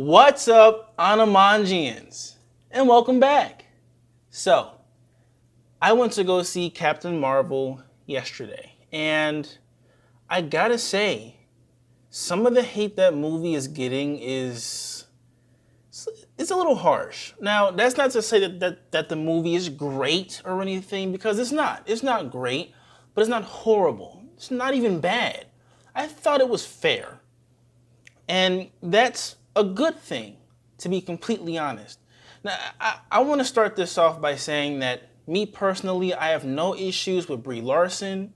What's up, Anamangians? And welcome back. So, I went to go see Captain Marvel yesterday, and I gotta say, some of the hate that movie is getting is it's a little harsh. Now, that's not to say that the movie is great or anything, because it's not. It's not great, but it's not horrible. It's not even bad. I thought it was fair. And that's a good thing, to be completely honest. Now, I want to start this off by saying that me personally, I have no issues with Brie Larson.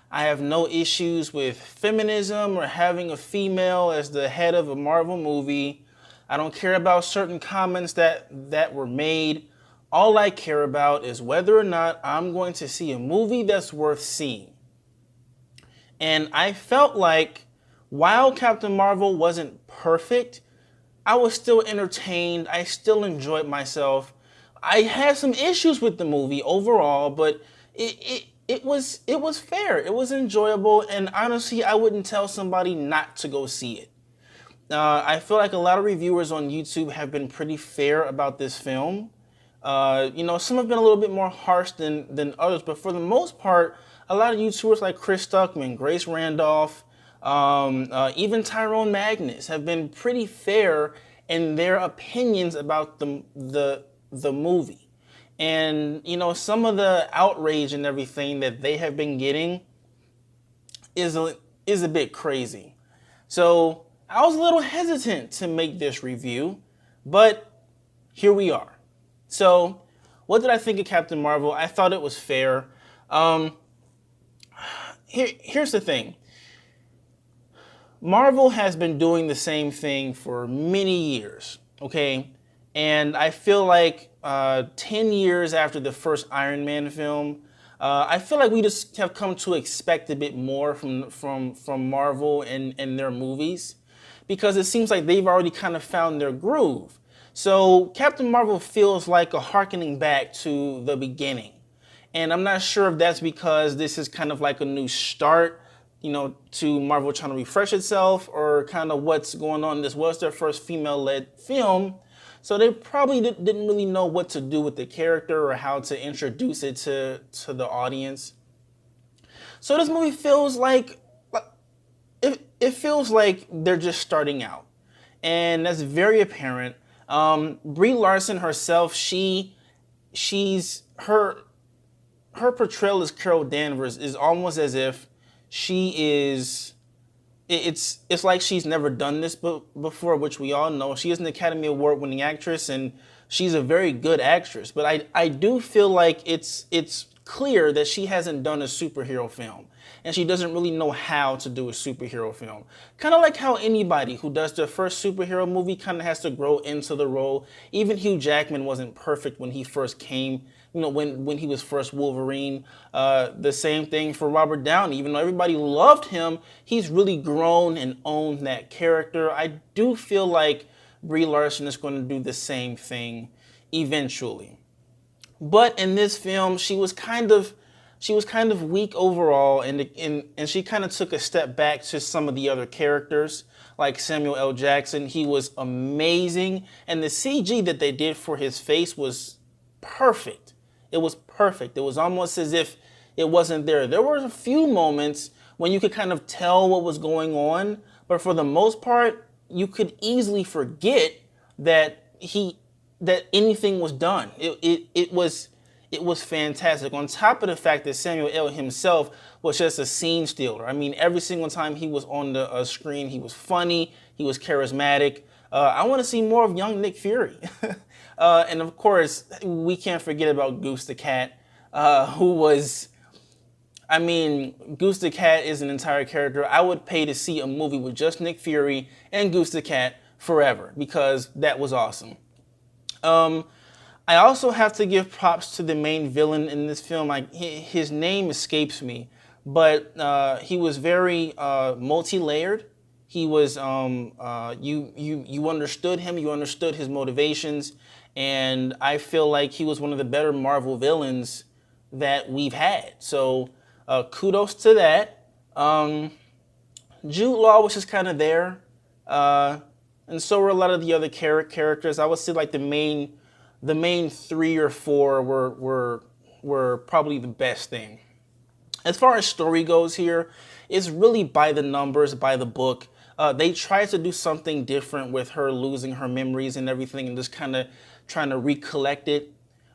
I have no issues with feminism or having a female as the head of a Marvel movie. I don't care about certain comments that were made. All I care about is whether or not I'm going to see a movie that's worth seeing. And I felt like while Captain Marvel wasn't perfect, I was still entertained. I still enjoyed myself. I had some issues with the movie overall, but it was fair. It was enjoyable, and honestly, I wouldn't tell somebody not to go see it. I feel like a lot of reviewers on YouTube have been pretty fair about this film. Some have been a little bit more harsh than others, but for the most part, a lot of YouTubers like Chris Stuckman, Grace Randolph, even Tyrone Magnus have been pretty fair in their opinions about the movie. And, some of the outrage and everything that they have been getting is a bit crazy. So I was a little hesitant to make this review, but here we are. So what did I think of Captain Marvel? I thought it was fair. Here's the thing. Marvel has been doing the same thing for many years, okay? And I feel like 10 years after the first Iron Man film, I feel like we just have come to expect a bit more from Marvel and their movies, because it seems like they've already kind of found their groove. So Captain Marvel feels like a hearkening back to the beginning. And I'm not sure if that's because this is kind of like a new start, to Marvel trying to refresh itself, or kind of what's going on. This was their first female-led film, so they probably didn't really know what to do with the character or how to introduce it to the audience. So this movie feels like it feels like they're just starting out, and that's very apparent. Brie Larson herself, her portrayal as Carol Danvers is almost as if it's like she's never done this before, which we all know. She is an Academy Award winning actress, and she's a very good actress. But I do feel like it's clear that she hasn't done a superhero film, and she doesn't really know how to do a superhero film. Kind of like how anybody who does their first superhero movie kind of has to grow into the role. Even Hugh Jackman wasn't perfect when he first came, when he was first Wolverine. The same thing for Robert Downey. Even though everybody loved him, he's really grown and owned that character. I do feel like Brie Larson is going to do the same thing eventually. But in this film, she was kind of weak overall, and she kind of took a step back to some of the other characters, like Samuel L. Jackson. He was amazing, and the CG that they did for his face was perfect. It was perfect. It was almost as if it wasn't there. There were a few moments when you could kind of tell what was going on, but for the most part, you could easily forget that anything was done. It was fantastic. On top of the fact that Samuel L. himself was just a scene stealer. I mean, every single time he was on the screen, he was funny, he was charismatic. I want to see more of young Nick Fury. And of course, we can't forget about Goose the Cat, Goose the Cat is an entire character. I would pay to see a movie with just Nick Fury and Goose the Cat forever, because that was awesome. I also have to give props to the main villain in this film. His name escapes me, but he was very multi-layered. He was you understood him, you understood his motivations, and I feel like he was one of the better Marvel villains that we've had. So kudos to that. Jude Law was just kind of there. and so were a lot of the other characters. I would say like the main 3 or 4 were probably the best thing. As far as story goes here, it's really by the numbers, by the book. They tried to do something different with her losing her memories and everything and just kind of trying to recollect it.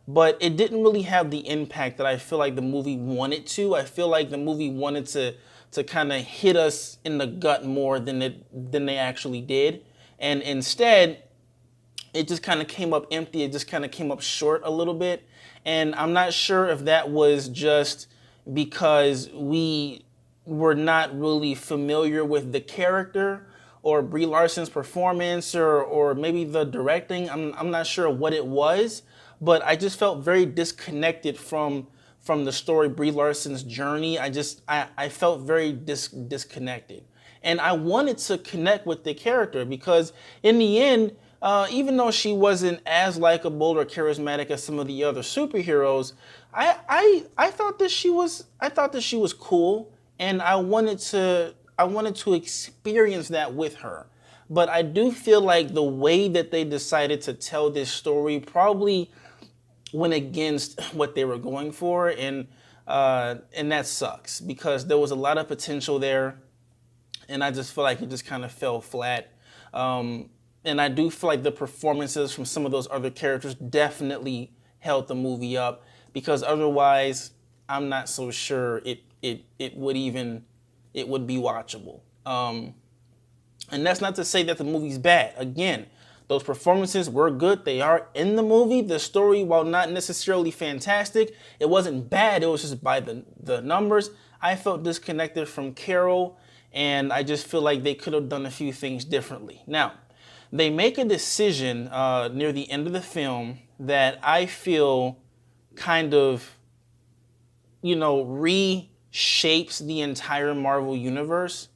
But it didn't really have the impact that I feel like the movie wanted to. I feel like the movie wanted to kind of hit us in the gut more than they actually did. And instead, it just kind of came up empty. It just kind of came up short a little bit. And I'm not sure if that was just because we were not really familiar with the character or Brie Larson's performance or maybe the directing. I'm not sure what it was, but I just felt very disconnected from the story, Brie Larson's journey. I felt very disconnected. And I wanted to connect with the character because in the end, even though she wasn't as likable or charismatic as some of the other superheroes, I thought that she was cool, and I wanted to experience that with her. But I do feel like the way that they decided to tell this story probably went against what they were going for, and that sucks because there was a lot of potential there, and I just feel like it just kind of fell flat. And I do feel like the performances from some of those other characters definitely held the movie up, because otherwise, I'm not so sure it would be watchable. And that's not to say that the movie's bad. Again, those performances were good. They are in the movie. The story, while not necessarily fantastic, it wasn't bad. It was just by the numbers. I felt disconnected from Carol, and I just feel like they could have done a few things differently. Now, they make a decision near the end of the film that I feel kind of, reshapes the entire Marvel universe.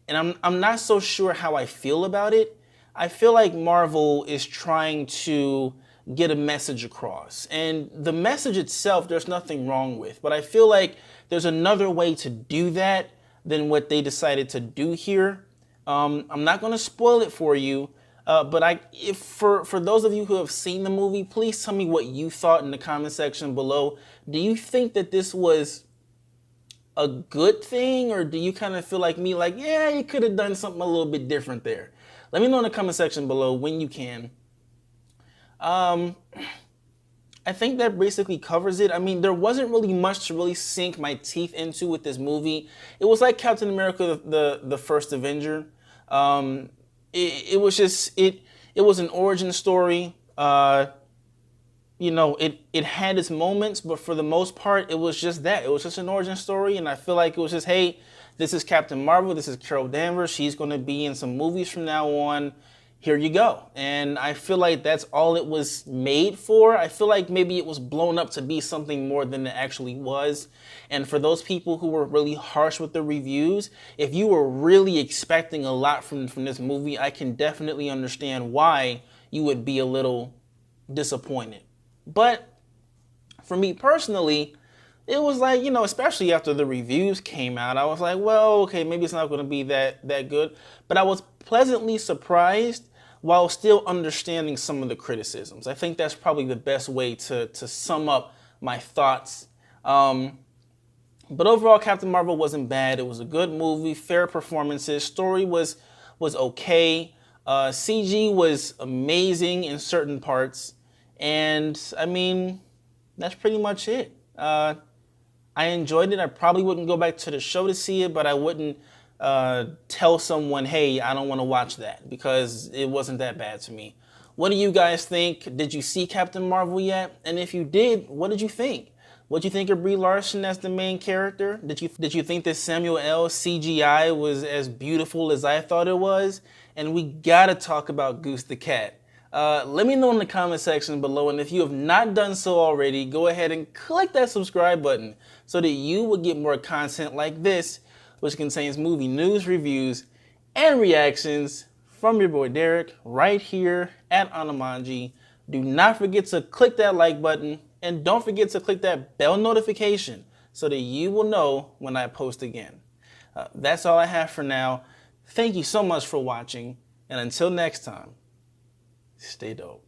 And I'm not so sure how I feel about it. I feel like Marvel is trying to get a message across. And the message itself, there's nothing wrong with. But I feel like there's another way to do that than what they decided to do here. I'm not going to spoil it for you. But for those of you who have seen the movie, please tell me what you thought in the comment section below. Do you think that this was a good thing, or do you kind of feel like me, like, yeah, you could have done something a little bit different there? Let me know in the comment section below when you can. I think that basically covers it. I mean, there wasn't really much to really sink my teeth into with this movie. It was like Captain America, the First Avenger. It was just, it was an origin story. It had its moments, but for the most part, it was just that. It was just an origin story, and I feel like it was just, hey, this is Captain Marvel, this is Carol Danvers, she's going to be in some movies from now on, here you go. And I feel like that's all it was made for. I feel like maybe it was blown up to be something more than it actually was. And for those people who were really harsh with the reviews, if you were really expecting a lot from this movie, I can definitely understand why you would be a little disappointed. But for me personally, it was like, especially after the reviews came out, I was like, well, okay, maybe it's not going to be that good. But I was pleasantly surprised while still understanding some of the criticisms. I think that's probably the best way to sum up my thoughts. But overall, Captain Marvel wasn't bad. It was a good movie, fair performances. Story was okay. CG was amazing in certain parts. And, I mean, that's pretty much it. I enjoyed it. I probably wouldn't go back to the show to see it, but I wouldn't tell someone, hey, I don't want to watch that, because it wasn't that bad to me. What do you guys think? Did you see Captain Marvel yet? And if you did, what did you think? What did you think of Brie Larson as the main character? Did you think that Samuel L. CGI was as beautiful as I thought it was? And we gotta talk about Goose the Cat. Let me know in the comment section below, and if you have not done so already, go ahead and click that subscribe button so that you will get more content like this, which contains movie news, reviews, and reactions from your boy Derek right here at Anamanji. Do not forget to click that like button, and don't forget to click that bell notification so that you will know when I post again. That's all I have for now. Thank you so much for watching. And until next time, stay dope.